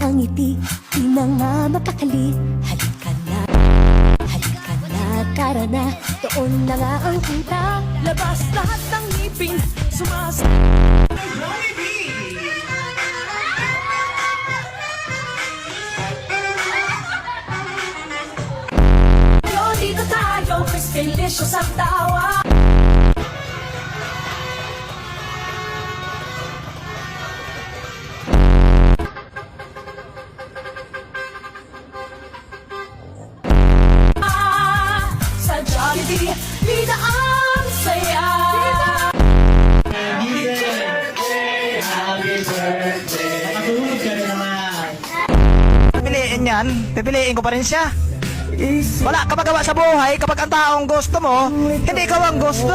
ang ngiti, di na nga mapakali. Halika na, tara na, doon na nga ang kita. Labas lahat ng ngipin, dito tayo, Crispy Licious ang tawa. Sa Jollibee, Lina ang saya. Pipiliin yan, pipiliin ko pa rin siya. Wala ka magawa sa buhay kapag ang taong gusto mo, hindi ikaw ang gusto.